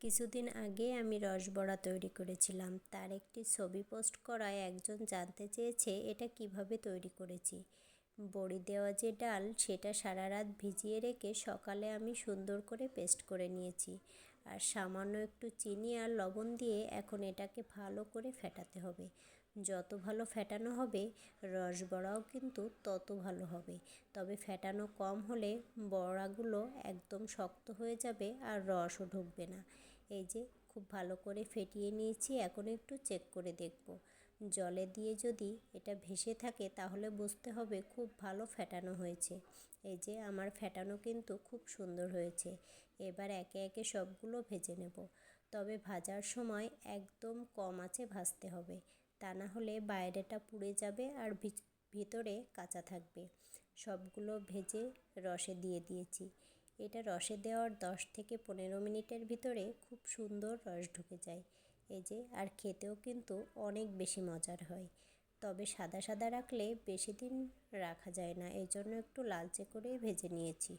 কিছুদিন আগে আমি রসবড়া তৈরি করেছিলাম। তার একটি ছবি পোস্ট করায় একজন জানতে চেয়েছে এটা কিভাবে তৈরি করেছি। বড়ি দেওয়া যে ডাল সেটা সারা রাত ভিজিয়ে রেখে সকালে আমি সুন্দর করে পেস্ট করে নিয়েছি। আর সামান্য একটু চিনি আর লবণ দিয়ে এখন এটাকে ভালো করে ফেটাতে হবে। যত ভালো ফেটানো হবে রসবড়াও কিন্তু তত ভালো হবে। তবে ফেটানো কম হলে বড়াগুলো একদম শক্ত হয়ে যাবে আর রসও ঢুকবে না। এই যে খুব ভালো করে ফেটিয়ে নিয়েছি। এখন একটু চেক করে দেখব। জলে দিয়ে যদি এটা ভেসে থাকে তাহলে বুঝতে হবে খুব ভালো ফেটানো হয়েছে। এই যে আমার ফেটানো কিন্তু খুব সুন্দর হয়েছে। এবার একে একে সবগুলো ভেজে নেব। তবে ভাজার সময় একদম কম আঁচে ভাজতে হবে, তা না হলে বাইরেটা পুড়ে যাবে আর ভিতরে কাঁচা থাকবে। সবগুলো ভেজে রসে দিয়ে দিয়েছি। এটা রসে দেওয়ার 10 থেকে 15 মিনিটের ভিতরে খুব সুন্দর রস ঢুকে যায়। এই যে আর খেতেও কিন্তু অনেক বেশি মজার হয়। তবে সাদা সাদা রাখলে বেশি দিন রাখা যায় না, এই জন্য একটু লালচে করেই ভেজে নিয়েছি।